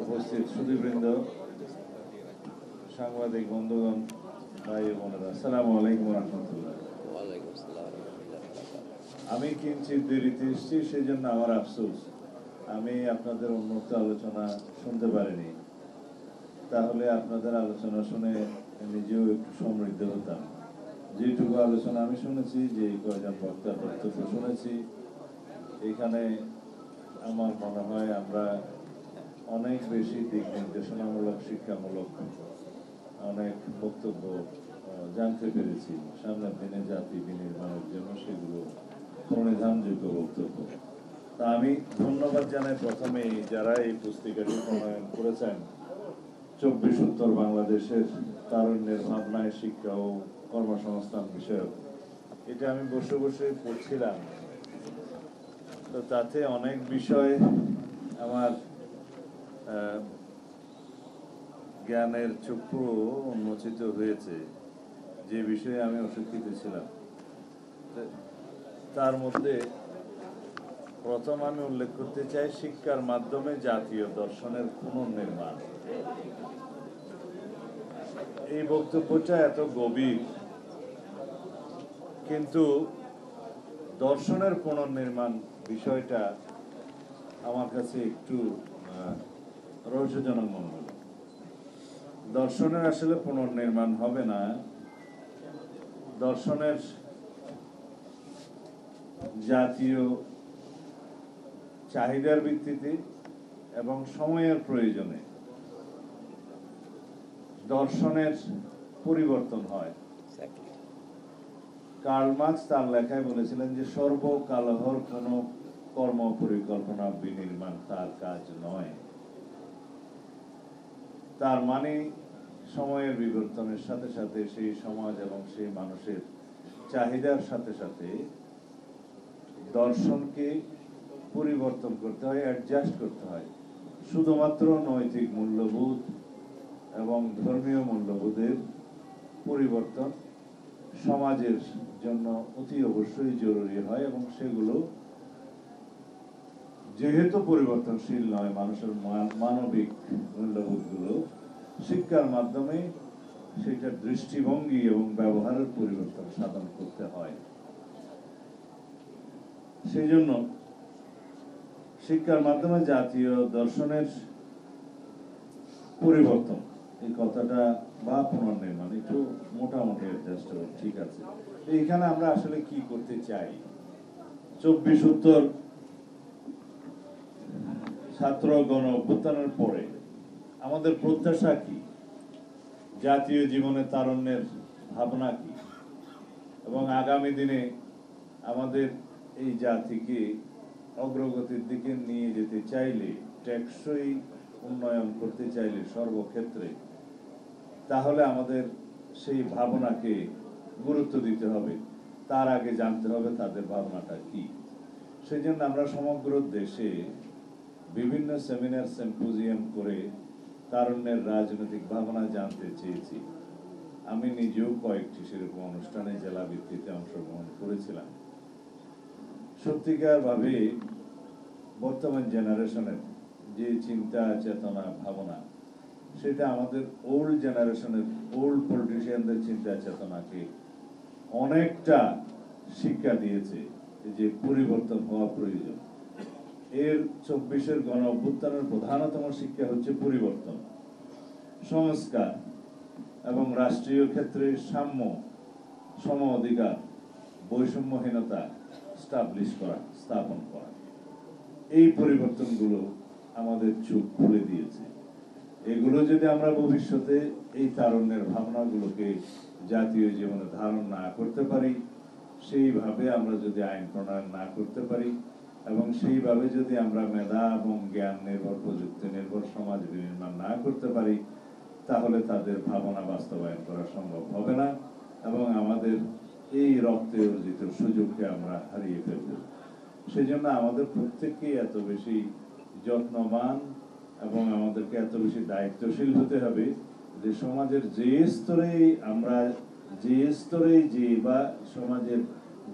উপস্থিত সুধীবৃন্দ, সাংবাদিক বন্ধুগণ, ভাই বোনেরা, আসসালামু আলাইকুম রহমতুল্লাহ। আমি কিঞ্চিত দেরিতে এসেছি, সেই জন্য আমার আফসোস, আমি আপনাদের উন্মুক্ত আলোচনা শুনতে পারিনি। তাহলে আপনাদের আলোচনা শুনে নিজেও একটু সমৃদ্ধ হতাম। যেটুকু আলোচনা আমি শুনেছি, যে কয়েকজন বক্তার বক্তব্য শুনেছি, এখানে আমার মনে হয় আমরা অনেক বেশি দিক নির্দেশনামূলক, শিক্ষামূলক অনেক বক্তব্য জানতে পেরেছি। সামনের দিনে জাতি বিনির্মাণের জন্য সেগুলো প্রণিধানযোগ্য বক্তব্য। তা আমি ধন্যবাদ জানাই প্রথমে যারা এই পুস্তিকাটি প্রণয়ন করেছেন, 24 উত্তর বাংলাদেশের তারুণ্যের ভাবনায় শিক্ষা ও কর্মসংস্থান বিষয়ক। এটা আমি বসে বসে পড়ছিলাম, তো তাতে অনেক বিষয় আমার জ্ঞানের চক্ষু উন্মোচিত হয়েছে, যে বিষয়ে আমি অশিক্ষিত ছিলাম। তার মধ্যে প্রথম আমি উল্লেখ করতে চাই শিক্ষার মাধ্যমে জাতীয় দর্শনের পুনর্নির্মাণ। এই বক্তব্যটা এত গভীর, কিন্তু দর্শনের পুনর্নির্মাণ বিষয়টা আমার কাছে একটু রহস্যজনক মনে হল। দর্শনের আসলে পুনর্নির্মাণ হবে না, দর্শনের জাতীয় চাহিদার ভিত্তিতে এবং সময়ের প্রয়োজনে দর্শনের পরিবর্তন হয়। কার্ল মার্কস তার লেখায় বলেছিলেন যে সর্বকালহর কোনো কর্ম পরিকল্পনা বিনির্মাণ তার কাজ নয়। তার মানে সময়ের বিবর্তনের সাথে সাথে সেই সমাজ এবং সেই মানুষের চাহিদার সাথে সাথে দর্শনকে পরিবর্তন করতে হয়, অ্যাডজাস্ট করতে হয়। শুধুমাত্র নৈতিক মূল্যবোধ এবং ধর্মীয় মূল্যবোধের পরিবর্তন সমাজের জন্য অতি অবশ্যই জরুরি হয়, এবং সেগুলো যেহেতু পরিবর্তনশীল নয়, মানুষের মানবিক মূল্যবোধগুলো শিক্ষার মাধ্যমে সেটার দৃষ্টিভঙ্গি এবং ব্যবহারের পরিবর্তন সাধন করতে হয়। সেই জন্য শিক্ষার মাধ্যমে জাতীয় দর্শনের পরিবর্তন, এই কথাটা বা পুনর্নির্মাণ একটু মোটামুটি অ্যাডজাস্ট হবে, ঠিক আছে। এইখানে আমরা আসলে কি করতে চাই? 24 উত্তর ছাত্র গণ অভ্যুত্থানের পরে আমাদের প্রত্যাশা কি, জাতীয় জীবনে তারুণ্যের ভাবনা কি, এবং আগামী দিনে আমাদের এই জাতিকে অগ্রগতির দিকে নিয়ে যেতে চাইলে, টেকসই উন্নয়ন করতে চাইলে সর্বক্ষেত্রে, তাহলে আমাদের সেই ভাবনাকে গুরুত্ব দিতে হবে। তার আগে জানতে হবে তাদের ভাবনাটা কি। সেই জন্য আমরা সমগ্র দেশে বিভিন্ন সেমিনার, সিম্পোজিয়াম করে তারুণ্যের রাজনৈতিক ভাবনা জানতে চেয়েছি। আমি নিজেও কয়েকটি সেরকম অনুষ্ঠানে জেলা ভিত্তিতে অংশগ্রহণ করেছিলাম। সত্যিকার ভাবে বর্তমান জেনারেশনের যে চিন্তা, চেতনা, ভাবনা, সেটা আমাদের ওল্ড জেনারেশনের, ওল্ড পলিটিশিয়ানদের চিন্তা চেতনাকে অনেকটা শিক্ষা দিয়েছে যে পরিবর্তন হওয়া প্রয়োজন। এর 24-এর গণ অভ্যুত্থানের প্রধানতম শিক্ষা হচ্ছে পরিবর্তন, সংস্কার এবং রাষ্ট্রীয় ক্ষেত্রে সাম্য, সম অধিকার, বৈষম্যহীনতা স্থাপন করা। এই পরিবর্তনগুলো আমাদের চোখ খুলে দিয়েছে। এগুলো যদি আমরা ভবিষ্যতে এই তারুণ্যের ভাবনাগুলোকে জাতীয় জীবনে ধারণ না করতে পারি, সেইভাবে আমরা যদি আইন প্রণয়ন না করতে পারি, এবং সেইভাবে যদি আমরা মেধা এবং জ্ঞান নির্ভর, প্রযুক্তি নির্ভর সমাজ বিনির্মাণ না করতে পারি, তাহলে তাদের ভাবনা বাস্তবায়ন করা সম্ভব হবে না, এবং আমাদের এই রক্তে অর্জিত সুযোগকে আমরা হারিয়ে ফেলব। সেই জন্য আমাদের প্রত্যেককেই এত বেশি যত্নবান এবং আমাদেরকে এত বেশি দায়িত্বশীল হতে হবে যে সমাজের যে স্তরেই বা সমাজের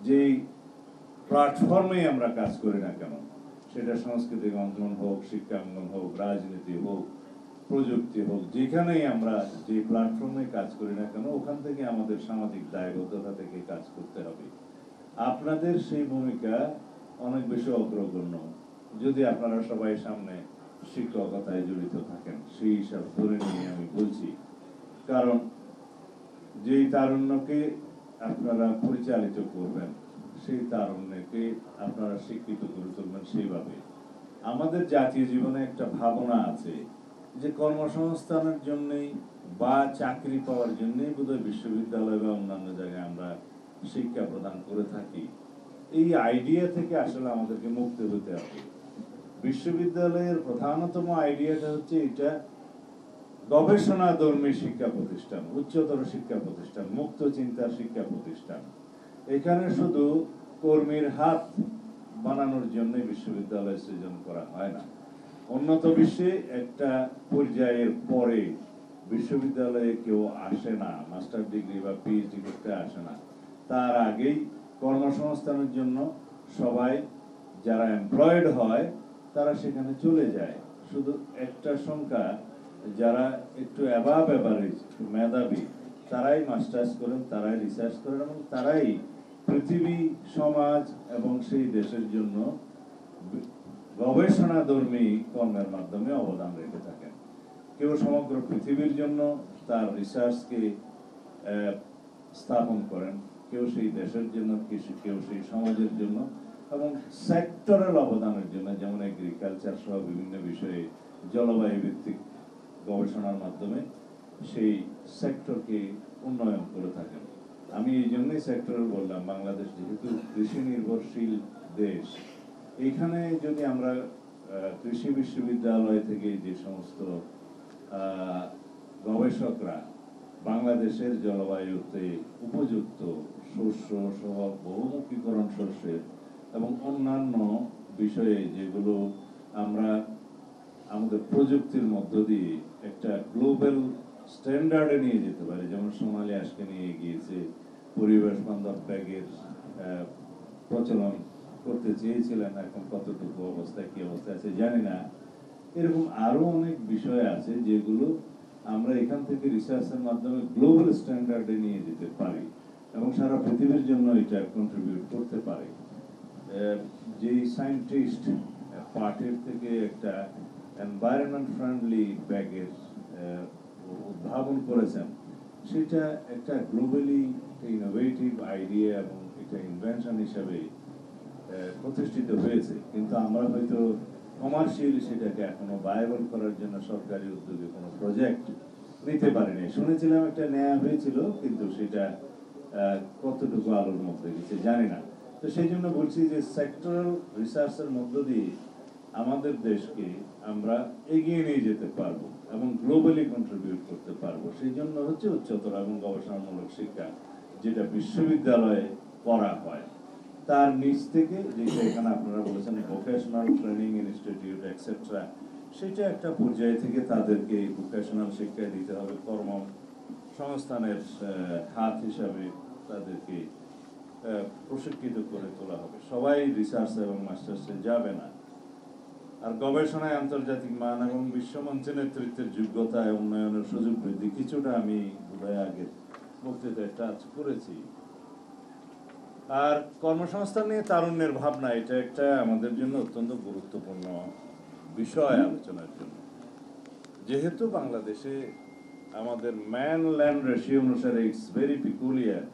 যেই প্ল্যাটফর্মে আমরা কাজ করি না কেন, সেটা সাংস্কৃতিক অঙ্গন হোক, শিক্ষাঙ্গন হোক, রাজনীতি হোক, প্রযুক্তি হোক, যেখানেই আমরা যে প্ল্যাটফর্মে কাজ করি না কেন, ওখান থেকে আমাদের সামাজিক দায়বদ্ধতা থেকে কাজ করতে হবে। আপনাদের সেই ভূমিকা অনেক বেশি অগ্রগণ্য যদি আপনারা সবাই সামনে শিক্ষকতায় জড়িত থাকেন, সেই হিসাব ধরে নিয়ে আমি বলছি। কারণ যেই তারুণ্যকে আপনারা পরিচালিত করবেন, সেই তারুণ্যকে আপনারা শিক্ষিত করে তুলবেন সেইভাবে। আমাদের জাতীয় জীবনে একটা ভাবনা আছে যে কর্মসংস্থানের জন্যই বা চাকরি পাওয়ার জন্যই বোধহয় বিশ্ববিদ্যালয় বা অন্যান্য জায়গায় আমরা শিক্ষা প্রদান করে থাকি। এই আইডিয়া থেকে আসলে আমাদেরকে মুক্ত হতে হবে। বিশ্ববিদ্যালয়ের প্রধানতম আইডিয়াটা হচ্ছে এটা গবেষণাধর্মী শিক্ষা প্রতিষ্ঠান, উচ্চতর শিক্ষা প্রতিষ্ঠান, মুক্ত চিন্তার শিক্ষা প্রতিষ্ঠান। এখানে শুধু কর্মীর হাত বানানোর জন্য বিশ্ববিদ্যালয় সৃজন করা হয় না। উন্নত বিশ্বে একটা পর্যায়ের পরে বিশ্ববিদ্যালয়ে কেউ আসে না, মাস্টার ডিগ্রি বা পিএইচডি করতে আসে না। তার আগেই কর্মসংস্থানের জন্য সবাই যারা এমপ্লয়েড হয় তারা সেখানে চলে যায়। শুধু একটা সংখ্যা যারা একটু অ্যাবাভ এভারেজ, মেধাবী, তারাই মাস্টার্স করেন, তারাই রিসার্চ করেন এবং তারাই পৃথিবী, সমাজ এবং সেই দেশের জন্য গবেষণাধর্মী কর্মের মাধ্যমে অবদান রেখে থাকেন। কেউ সমগ্র পৃথিবীর জন্য তার রিসার্চকে স্থাপন করেন, কেউ সেই দেশের জন্য, কেউ সেই সমাজের জন্য এবং সেক্টরাল অবদানের জন্য, যেমন এগ্রিকালচার সহ বিভিন্ন বিষয়ে জলবায়ু ভিত্তিক গবেষণার মাধ্যমে সেই সেক্টরকে উন্নয়ন করে থাকেন। আমি এই জন্যই সেক্টর বললাম, বাংলাদেশ যেহেতু কৃষি নির্ভরশীল দেশ, এখানে যদি আমরা কৃষি বিশ্ববিদ্যালয় থেকে যে সমস্ত গবেষকরা বাংলাদেশের জলবায়ুতে উপযুক্ত শস্য সহ বহুমুখীকরণ শস্যের এবং অন্যান্য বিষয়ে যেগুলো আমরা আমাদের প্রযুক্তির মধ্য দিয়ে একটা গ্লোবাল স্ট্যান্ডার্ডে নিয়ে যেতে পারি, যেমন সোনালী আজকে নিয়ে গিয়েছে পরিবেশ বান্ধব ব্যাগের প্রচলন করতে চেয়েছিলেন, এখন কতটুকু অবস্থায় কি অবস্থায় আছে জানি না। এরকম আরো অনেক বিষয় আছে যেগুলো আমরা এখান থেকে রিসার্চের মাধ্যমে গ্লোবাল স্ট্যান্ডার্ডে নিয়ে যেতে পারি এবং সারা পৃথিবীর জন্য এটা কন্ট্রিবিউট করতে পারে। যে সায়েন্টিস্ট পার্টির থেকে একটা এনভায়রনমেন্ট ফ্রেন্ডলি ব্যাগের উদ্ভাবন করেছেন, সেটা একটা গ্লোবালি ইনোভেটিভ আইডিয়া এবং এটা ইনভেনশন হিসাবে প্রতিষ্ঠিত হয়েছে। কিন্তু আমরা হয়তো কমার্শিয়ালি সেটাকে এখনো ভায়াবল করার জন্য সরকারি উদ্যোগে কোনো প্রজেক্ট নিতে পারিনি। শুনেছিলাম একটা নেওয়া হয়েছিল, কিন্তু সেটা কতটুকু আলোর মধ্যে গেছে জানি না। তো সেই জন্য বলছি যে সেক্টরাল রিসার্চের মধ্য দিয়ে আমাদের দেশকে আমরা এগিয়ে নিয়ে যেতে পারবো এবং গ্লোবালি কন্ট্রিবিউট করতে পারবো। সেই জন্য হচ্ছে উচ্চতর এবং গবেষণামূলক শিক্ষা, যেটা বিশ্ববিদ্যালয়ে করা হয়। তার নিচ থেকে যেটা এখানে আপনারা বলেছেন ভোকেশনাল ট্রেনিং ইনস্টিটিউট এক্সেট্রা, সেটা একটা পর্যায় থেকে তাদেরকে ভোকেশনাল শিক্ষা দিতে হবে, কর্মসংস্থানের হাত হিসাবে তাদেরকে প্রশিক্ষিত করে তোলা হবে। সবাই রিসার্চ এবং মাস্টার্সে যাবে না। আর গবেষণায় আন্তর্জাতিক মান এবং বিশ্বমঞ্চে নেতৃত্বের যোগ্যতা উন্নয়নের সুযোগ বৃদ্ধি, কিছুটা আমি বোধহয় আগের বক্তৃতায় টাচ করেছি। আর কর্মসংস্থান নিয়ে তারুণ্যের ভাবনা, এটা একটা আমাদের জন্য অত্যন্ত গুরুত্বপূর্ণ বিষয় আলোচনার জন্য। যেহেতু বাংলাদেশে আমাদের ম্যান ল্যান্ড রেশিও অনুসারে ইটস ভেরি পিকুলিয়ার,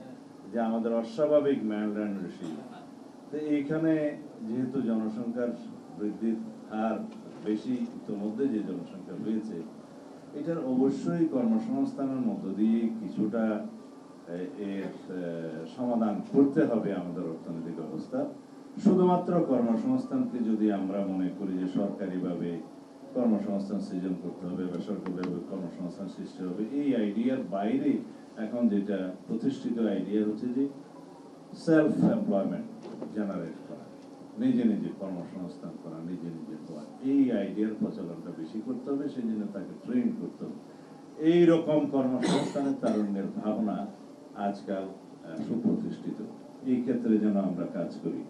যে আমাদের অস্বাভাবিক ম্যান ল্যান্ড রেশিও। তো এইখানে যেহেতু জনসংখ্যার বৃদ্ধির হার বেশি, ইতিমধ্যে যে জনসংখ্যা হয়েছে, এটার অবশ্যই কর্মসংস্থানের মধ্য দিয়ে কিছুটা এর সমাধান করতে হবে আমাদের অর্থনৈতিক অবস্থা। শুধুমাত্র কর্মসংস্থানকে যদি আমরা মনে করি যে সরকারিভাবে কর্মসংস্থান সৃজন করতে হবে, বেসরকারিভাবে কর্মসংস্থান সৃষ্টি হবে, এই আইডিয়ার বাইরে এখন যেটা প্রতিষ্ঠিত আইডিয়া হচ্ছে যে সেলফ এমপ্লয়মেন্ট জেনারেট করা, নিজে নিজে কর্মসংস্থান করা, নিজে নিজে করা, এই আইডিয়ার প্রচলনটা বেশি করতে হবে। সেই জন্য তাকে ট্রেন করতে হবে। এইরকম কর্মসংস্থানের তারুণ্যের ভাবনা আজকাল সুপ্রতিষ্ঠিত। এই ক্ষেত্রে যেন আমরা কাজ করি।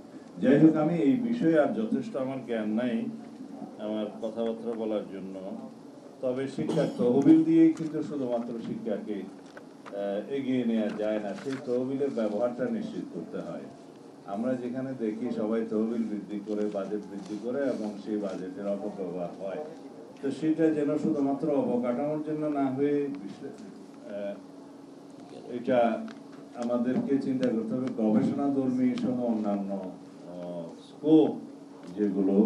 যাই হোক, আমি এই বিষয়ে আর যথেষ্ট আমার জ্ঞান নাই আমার কথাবার্তা বলার জন্য। তবে শিক্ষার তহবিল দিয়েই কিন্তু শুধুমাত্র শিক্ষাকে এগিয়ে নেওয়া যায় না, সেই তহবিলের ব্যবহারটা নিশ্চিত করতে হয়। আমরা যেখানে দেখি সবাই তহবিল বৃদ্ধি করে, বাজেট বৃদ্ধি করে এবং সেই বাজেটের অপব্যবহার হয়, তো সেটা যেন শুধুমাত্র অবকাঠামোর জন্য না হয়ে এটা আমাদেরকে চিন্তা করতে হবে গবেষণা ধর্মী সহ অন্যান্য স্কোপ যেগুলো,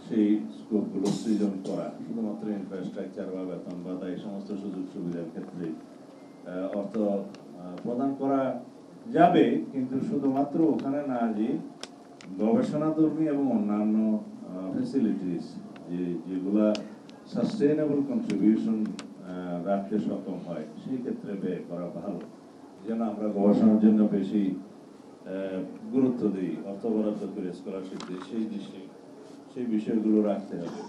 সেই স্কোপগুলো সৃজন করা। শুধুমাত্র ইনফ্রাস্ট্রাকচার বা বেতন বা এই সমস্ত সুযোগ সুবিধার ক্ষেত্রে অর্থ প্রদান করা যাবে, কিন্তু শুধুমাত্র ওখানে না যে গবেষণাধর্মী এবং অন্যান্য ফ্যাসিলিটিস যেগুলা সাস্টেইনেবল কন্ট্রিবিউশন রাখতে সক্ষম হয়, সেই ক্ষেত্রে ব্যয় করা ভালো। যেন আমরা গবেষণার জন্য বেশি গুরুত্ব দিই, অর্থ বরাদ্দ করে স্কলারশিপ দিই, সেই বিষয়গুলো রাখতে হবে।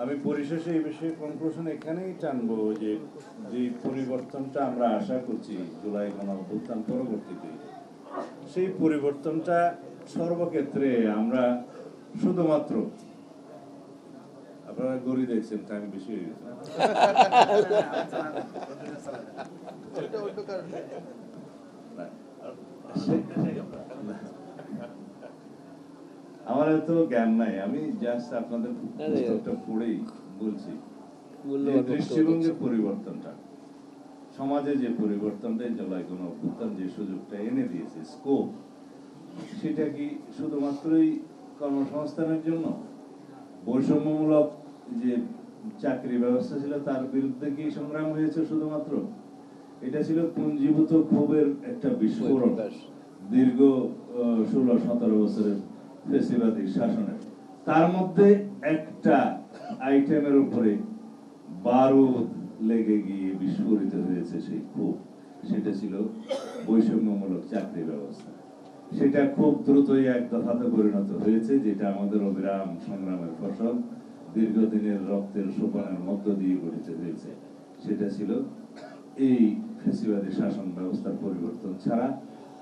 আমি পরিশেষে এই বিষয়ে কনক্লুশন এখানেই টানবো যে পরিবর্তনটা আমরা আশা করছি জুলাই গণঅভ্যুত্থান পরবর্তীতে, সেই পরিবর্তনটা সর্বক্ষেত্রে আমরা শুধুমাত্র, আপনারা গড়ি দেখছেন টাইম বেশি হয়ে গেছে, আমার এত জ্ঞান নাই, আমি জাস্ট আপনাদের পুস্তকটা পড়েই বলছি। দৃষ্টিভঙ্গির পরিবর্তনটা, সমাজে যে পরিবর্তনটা জুলাই গণঅভ্যুত্থান যে সুযোগটা এনে দিয়েছে, স্কোপ, সেটা কি শুধুমাত্রই কর্মসংস্থানের জন্য? বৈষম্যমূলক যে চাকরি ব্যবস্থা ছিল তার বিরুদ্ধে কি সংগ্রাম হয়েছে শুধুমাত্র? এটা ছিল পুঞ্জীভূত ক্ষোভের একটা বিস্ফোরণ দীর্ঘ 16-17 বছরের ফ্যাসিবাদী শাসনের। তার মধ্যে একটা আইটেমের উপরে বারুদ লেগে গিয়ে বিস্ফোরিত হয়েছে সেই ক্ষোভ, সেটা ছিল বৈষম্যমূলক চাকরি ব্যবস্থা। সেটা খুব দ্রুতই এক দফাতে পরিণত হয়েছে, যেটা আমাদের অবিরাম সংগ্রামের ফসল, দীর্ঘদিনের রক্তের সোপানের মধ্য দিয়ে গঠিত হয়েছে। সেটা ছিল এই ফ্যাসিবাদী শাসন ব্যবস্থার পরিবর্তন ছাড়া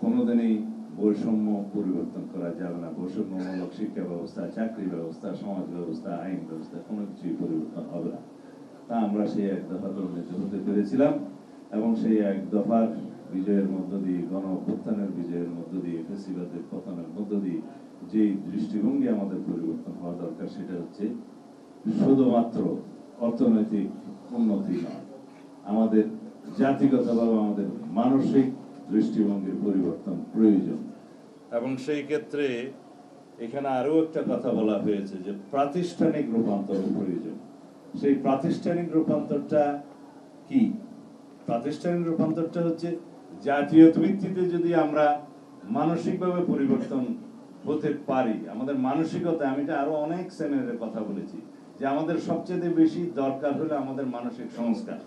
কোনোদিনই বৈষম্য পরিবর্তন করা যাবে না। বৈষম্যমূলক শিক্ষা ব্যবস্থা, চাকরি ব্যবস্থা, সমাজ ব্যবস্থা, আইন ব্যবস্থা কোনো কিছুই পরিবর্তন হবে না। তা আমরা সেই এক দফা উন্নীত হতে পেরেছিলাম এবং সেই এক দফার বিজয়ের মধ্য দিয়ে, গণঅভ্যুত্থানের বিজয়ের মধ্য দিয়ে, ফ্যাসিবাদের পতনের মধ্য দিয়ে যে দৃষ্টিভঙ্গি আমাদের পরিবর্তন হওয়া দরকার, সেটা হচ্ছে শুধুমাত্র অর্থনৈতিক উন্নতি নয়, আমাদের জাতিগতভাবে আমাদের মানসিক দৃষ্টিভঙ্গির পরিবর্তন প্রয়োজন। এবং সেই ক্ষেত্রে এখানে আরো একটা কথা বলা হয়েছে যে প্রাতিষ্ঠানিক রূপান্তর প্রয়োজন। সেই প্রাতিষ্ঠানিক রূপান্তরটা কি? প্রাতিষ্ঠানিক রূপান্তরটা হচ্ছে জাতীয় ভিত্তিতে যদি আমরা মানসিকভাবে পরিবর্তন হতে পারি, আমাদের মানসিকতা, আমি এটা আরো অনেক সেমিনারের কথা বলেছি যে আমাদের সবচেয়ে বেশি দরকার হলো আমাদের মানসিক সংস্কার।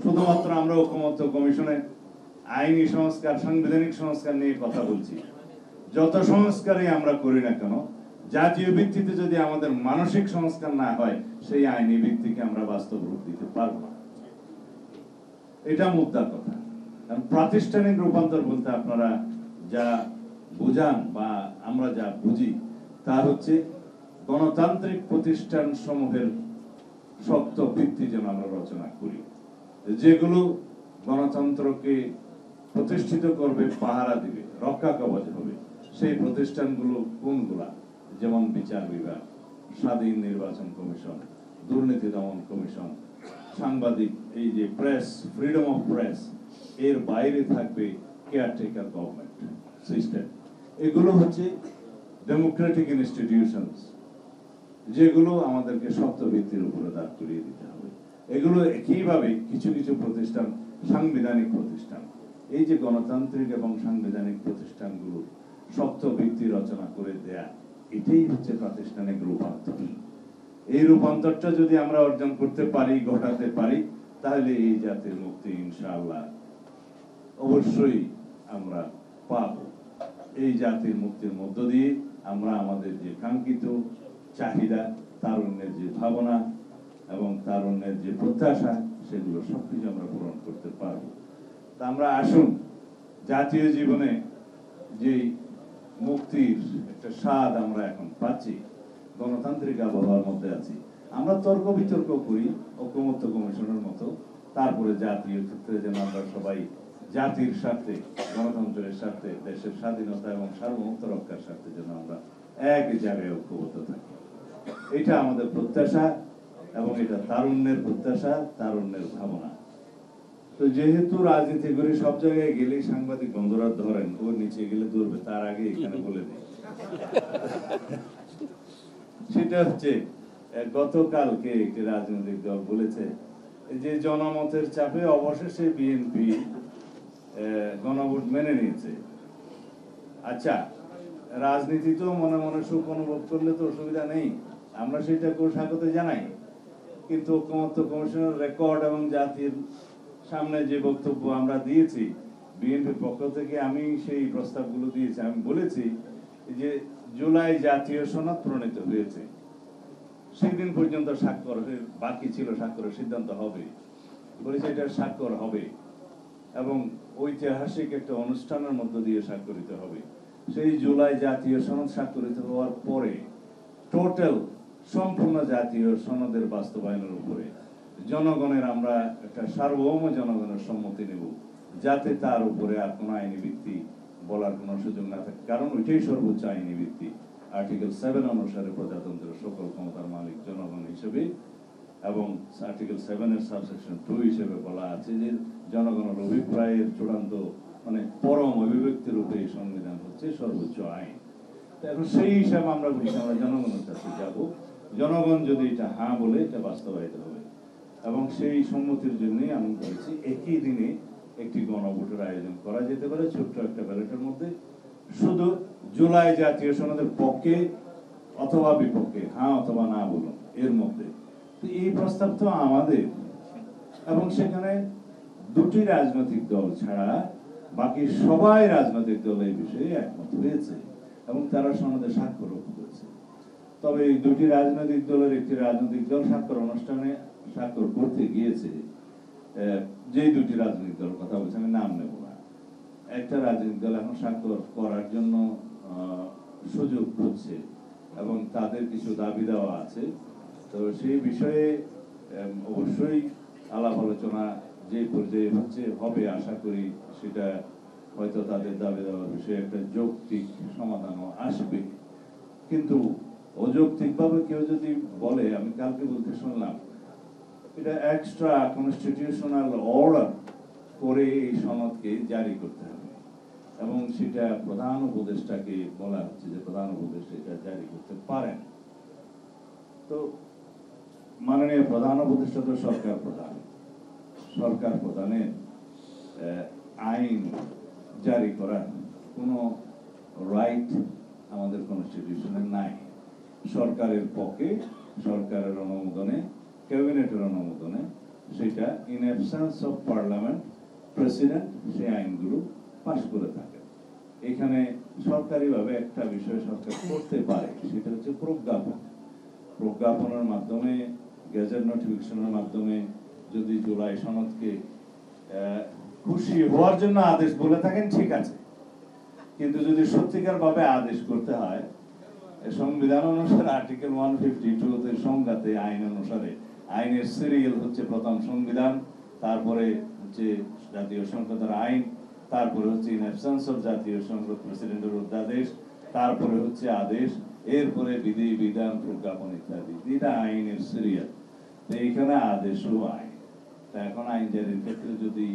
শুধুমাত্র আমরা ঐকমত্য কমিশনে আইনি সংস্কার, সাংবিধানিক সংস্কার নিয়ে কথা বলছি। যত সংস্কারই আমরা করি না কেন, জাতীয় ভিত্তিতে যদি আমাদের মানসিক সংস্কার না হয়, সেই আইনি ভিত্তিকে আমরা বাস্তব রূপ দিতে পারবো না। এটা মুদ্রা কথা। কারণ প্রাতিষ্ঠানিক রূপান্তর বলতে আপনারা যা বুঝান বা আমরা যা বুঝি, তা হচ্ছে গণতান্ত্রিক প্রতিষ্ঠান সমূহের শক্ত ভিত্তি যেন আমরা রচনা করি, যেগুলো গণতন্ত্রকে প্রতিষ্ঠিত করবে, পাহারা দিবে, রক্ষা কবচ হবে। সেই প্রতিষ্ঠানগুলো কোনগুলা? যেমন বিচার বিভাগ, স্বাধীন নির্বাচন কমিশন, দুর্নীতি দমন কমিশন, সাংবাদিক, এই যে প্রেস, ফ্রিডম অফ প্রেস, এর বাইরে থাকবে কেয়ারটেকার গভর্নমেন্ট সিস্টেম। এগুলো হচ্ছে ডেমোক্রেটিক ইনস্টিটিউশনস, যেগুলো আমাদেরকে শক্ত ভিত্তির উপরে দাঁড় করিয়ে দিতে হবে। এগুলো একইভাবে কিছু কিছু প্রতিষ্ঠান সাংবিধানিক প্রতিষ্ঠান, এই যে গণতান্ত্রিক এবং সাংবিধানিক প্রতিষ্ঠানগুলো শক্ত ভিত্তি রচনা করে দেয়া, এটাই হচ্ছে প্রাতিষ্ঠানিক রূপান্তর। এই রূপান্তরটা যদি আমরা অর্জন করতে পারি, ঘটাতে পারি, তাহলে এই জাতির মুক্তি ইনশাআল্লাহ অবশ্যই আমরা পাব। এই জাতির মুক্তির মধ্য দিয়ে আমরা আমাদের যে কাঙ্ক্ষিত চাহিদা, তারুণ্যের যে ভাবনা এবং তারুণ্যের যে প্রত্যাশা, সেগুলো সবকিছু আমরা পূরণ করতে পারব। তা আমরা আসুন জাতীয় জীবনে যে মুক্তির একটা স্বাদ আমরা এখন পাচ্ছি, গণতান্ত্রিক আবহাওয়ার মধ্যে আছি। আমরা তর্ক বিতর্ক করি ঐকমত্য কমিশনের মতো, তারপরে জাতীয় ক্ষেত্রে যেন আমরা সবাই জাতির স্বার্থে, গণতন্ত্রের স্বার্থে, দেশের স্বাধীনতা এবং সার্বভৌমত্ব রক্ষার স্বার্থে যেন আমরা এক জায়গায় ঐক্যবদ্ধ থাকি। এটা আমাদের প্রত্যাশা এবং এটা তারুণ্যের প্রত্যাশা, তারুণ্যের ভাবনা। তো যেহেতু রাজনীতি করে সব জায়গায় গেলে সাংবাদিক বন্ধুরা ধরেন, ওর নিচে গেলে ধরবে, তার আগে এখানে বলে দিই। সেটা হচ্ছে গতকালকে একটি রাজনৈতিক দল বলেছে যে জনমতের চাপে অবশেষে বিএনপি গণভোট মেনে নিয়েছে। আচ্ছা, রাজনীতি তো মনে মনে সুখ অনুভব করলে তো অসুবিধা নেই, আমরা সেটাকেও স্বাগত জানাই। কিন্তু ঐকমত্য কমিশনের রেকর্ড এবং জাতির সামনে যে বক্তব্য আমরা দিয়েছি বিএনপির পক্ষ থেকে, আমি সেই প্রস্তাবগুলো দিয়েছি। আমি বলেছি যে জুলাই জাতীয় সনদ প্রণীত হয়েছে, সেই দিন পর্যন্ত স্বাক্ষর বাকি ছিল, স্বাক্ষরের সিদ্ধান্ত হবে বলেছে, এটা স্বাক্ষর হবে এবং ঐতিহাসিক একটা অনুষ্ঠানের মধ্য দিয়ে স্বাক্ষরিত হবে। সেই জুলাই জাতীয় সনদ স্বাক্ষরিত হওয়ার পরে টোটাল সম্পূর্ণ জাতীয় সনদের বাস্তবায়নের উপরে জনগণের আমরা একটা সার্বভৌম জনগণের সম্মতি নেব, যাতে তার উপরে আর কোনো আইনি ভিত্তি বলার কোনো সুযোগ না থাকে। কারণ ওইটাই সর্বোচ্চ আইনি ভিত্তি। আর্টিকেল 7 অনুসারে প্রজাতন্ত্রের সকল ক্ষমতার মালিক জনগণ হিসেবে, এবং আর্টিকেল 7 এর সাবসেকশন 2 হিসেবে বলা আছে যে জনগণের অভিপ্রায়ের চূড়ান্ত মানে পরম অভিব্যক্তির উপরে সংবিধান হচ্ছে সর্বোচ্চ আইন। এখন সেই হিসাবে আমরা বলছি আমরা জনগণের কাছে যাব, জনগণ যদি এটা হ্যাঁ বলে এটা বাস্তবায়িত হবে। এবং সেই সম্মতির জন্যই আমি বলছি একই দিনে একটি গণভোটের আয়োজন করা যেতে পারে, ছোট্ট একটা ব্যালটের মধ্যে, শুধু জুলাই জাতীয় সনদের পক্ষে অথবা বিপক্ষে, হ্যাঁ অথবা না বলুন, এর মধ্যে। তো এই প্রস্তাব তো আমাদের, এবং সেখানে দুটি রাজনৈতিক দল ছাড়া বাকি সবাই রাজনৈতিক দল এই বিষয়ে একমত হয়েছে এবং তারা সনদে স্বাক্ষর করেছে। তবে এই দুটি রাজনৈতিক দলের একটি রাজনৈতিক দল স্বাক্ষর অনুষ্ঠানে স্বাক্ষর করতে গিয়েছে, যে দুটি রাজনৈতিক দলের কথা বলছে আমি নাম নেব না, একটা রাজনৈতিক দল এখন স্বাক্ষর করার জন্য সুযোগ খুঁজছে এবং তাদের কিছু দাবি দেওয়া আছে। তো সেই বিষয়ে অবশ্যই আলাপ আলোচনা যে পর্যায়ে হচ্ছে হবে, আশা করি সেটা হয়তো তাদের দাবি দেওয়ার বিষয়ে একটা যৌক্তিক সমাধানও আসবে। কিন্তু অযৌক্তিক ভাবে কেউ যদি বলে, আমি কালকে বলতে শুনলাম এটা এক্সট্রা কনস্টিটিউশনাল অর্ডার করে এই সনদকে জারি করতে হবে এবং সেটা প্রধান উপদেষ্টাকে বলা হচ্ছে যে প্রধান উপদেষ্টা এটা জারি করতে পারেন। তো মাননীয় প্রধান উপদেষ্টা তো সরকার প্রধান, সরকার প্রধানের আইন জারি করার কোনো রাইট আমাদের কনস্টিটিউশনে নাই। সরকারের পক্ষে, সরকারের অনুমোদনে, ক্যাবিনেটের অনুমোদনে, সেটা in absence of parliament president সেই আইনগুলো পাশ করে থাকে। এখানে সরকারিভাবে একটা বিষয় সরকার করতে পারে, সেটা হচ্ছে প্রজ্ঞাপন। প্রজ্ঞাপনের মাধ্যমে, গেজেট নোটিফিকেশনের মাধ্যমে যদি জুলাই সনদকে খুশি হওয়ার জন্য আদেশ বলে থাকেন ঠিক আছে, কিন্তু যদি সত্যিকার ভাবে আদেশ করতে হয় সংবিধান অনুসারে আর্টিকেল 152 সংজ্ঞাতে আইন অনুসারে, আইনের সিরিয়াল হচ্ছে প্রথম সংবিধান, তারপরে হচ্ছে জাতীয় সংসদের আইন, তারপরে হচ্ছে ইন অ্যাবসেন্স অফ জাতীয় সংসদ প্রেসিডেন্টের অধ্যাদেশ, তারপরে হচ্ছে আদেশ, এরপরে বিধি, বিধান, প্রজ্ঞাপন ইত্যাদি। এটা আইনের সিরিয়াল। তো এইখানে আদেশও আইন। তা এখন আইন জারির ক্ষেত্রে যদি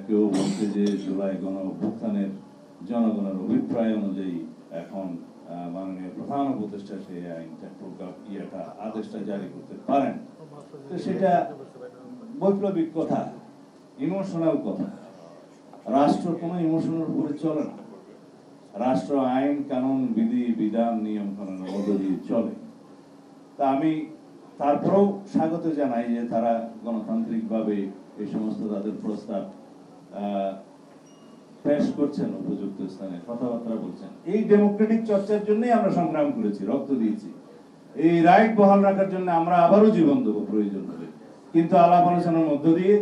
কেউ বলছে যে জুলাই গণ অভ্যুত্থানের জনগণের অভিপ্রায় অনুযায়ী এখন মাননীয় প্রধান উপদেষ্টা সেই আইনটা আদেশটা জারি করতে পারেন, তো সেটা বৈপ্লবিক কথা, ইমোশনাল কথা। রাষ্ট্র কোনো ইমোশনের উপরে চলে না। রাষ্ট্র আইন, কানুন, বিধি, বিধান, নিয়ম কানুনের মধ্য দিয়ে চলে। তা আমি তারপরেও স্বাগত জানাই যে তারা গণতান্ত্রিকভাবে এই সমস্ত তাদের প্রস্তাব পেশ করছেন, উপযুক্ত স্থানে কথাবার্তা বলছেন। এই ডেমোক্রেটিক চর্চার জন্যই আমরা সংগ্রাম করেছি, রক্ত দিয়েছি। এই রাইট বহাল রাখার জন্য আমরা আবারও জীবন দেবো প্রয়োজন হলে, কিন্তু আলাপ আলোচনার মধ্য দিয়ে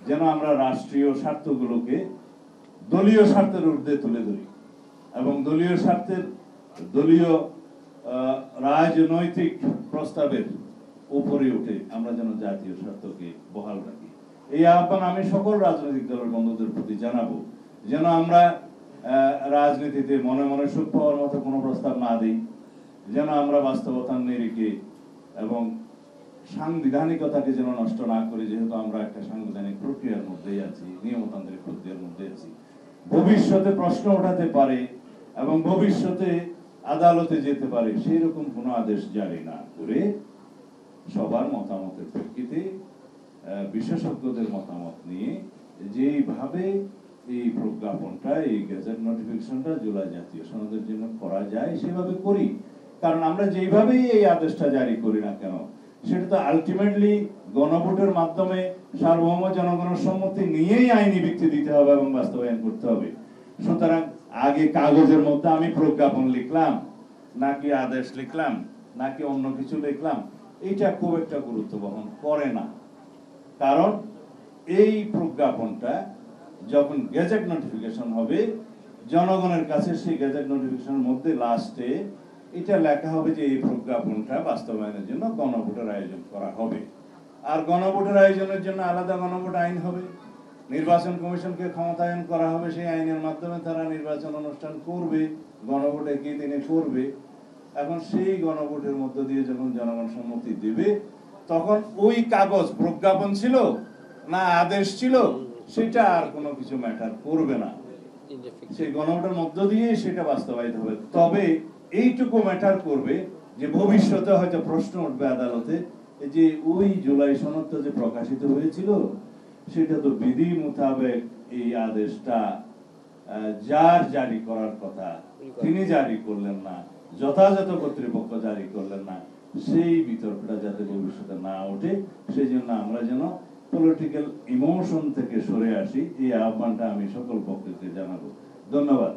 যেন আমরা রাষ্ট্রীয় স্বার্থগুলোকে দলীয় স্বার্থের ঊর্ধ্বে তুলে ধরি এবং দলীয় স্বার্থের, দলীয় রাজনৈতিক প্রস্তাবের উপরে উঠে আমরা যেন জাতীয় স্বার্থকে বহাল রাখি। এই আহ্বান আমি সকল রাজনৈতিক দলের বন্ধুদের প্রতি জানাবো, যেন আমরা রাজনীতিতে মনে মনে সুখ পাওয়ার মতো কোনো প্রস্তাব না দিই, যেন আমরা বাস্তবতার নিরিখে এবং সাংবিধানিকতাকে যেন নষ্ট না করি, যেহেতু আমরা একটা সাংবিধানিক প্রক্রিয়ার মধ্যেই আছি, নিয়মতান্ত্রিক প্রক্রিয়ার মধ্যে আছি। ভবিষ্যতে প্রশ্ন ওঠাতে পারে এবং ভবিষ্যতে আদালতে যেতে পারে সেই রকম কোনো আদেশ জারি না করে সবার মতামতের প্রেক্ষিতে বিশেষজ্ঞদের মতামত নিয়ে যেইভাবে এই প্রজ্ঞাপনটা, এই গেজেট নোটিফিকেশনটা জুলাই জাতীয় সনদের জন্য করা যায় সেভাবে করি। কারণ আমরা যেইভাবেই এই আদেশটা জারি করি না কেন, সেটা তো আলটিমেটলি গণভোটের মাধ্যমে সার্বভৌম জনগণের সম্মতি নিয়েই আইনি ভিত্তি দিতে হবে এবং বাস্তবায়ন করতে হবে। সুতরাং আগে কাগজের মধ্যে আমি প্রজ্ঞাপন লিখলাম নাকি আদেশ লিখলাম নাকি অন্য কিছু লিখলাম, এইটা খুব একটা গুরুত্ব বহন করে না। কারণ এই প্রজ্ঞাপনটা যখন গেজেট নোটিফিকেশন হবে, জনগণের কাছে সেই গেজেট নোটিফিকেশনের মধ্যে লাস্টে এটা লেখা হবে যে এই প্রজ্ঞাপনটা বাস্তবায়নের জন্য গণভোটের আয়োজন করা হবে। আর গণভোটের আয়োজনের জন্য আলাদা গণভোট আইন হবে, নির্বাচন কমিশনকে ক্ষমতায়ন করা হবে, সেই আইনের মাধ্যমে তারা নির্বাচন অনুষ্ঠান করবে, গণভোট একই দিনে করবে। এখন সেই গণভোটের মধ্য দিয়ে যখন জনগণ সম্মতি দেবে, তখন ওই কাগজ প্রজ্ঞাপন ছিল না আদেশ ছিল সেটা আর কোনো কিছু ম্যাটার করবে না, সেই গণভোটের মধ্য দিয়ে সেটা বাস্তবায়িত হবে। তবে এইটুকু ম্যাটার করবে যে ভবিষ্যতে হয়তো প্রশ্ন উঠবে আদালতে যে ওই জুলাই সনদটা যে প্রকাশিত হয়েছিল সেটা তো বিধি মোতাবেক এই আদেশটা যার জারি করার কথা তিনি জারি করলেন না, যথাযথ কর্তৃপক্ষ জারি করলেন না। সেই বিতর্কটা যাতে ভবিষ্যতে না ওঠে সেই জন্য আমরা যেন পলিটিক্যাল ইমোশন থেকে সরে আসি, এই আহ্বানটা আমি সকল পক্ষকে জানাবো। ধন্যবাদ।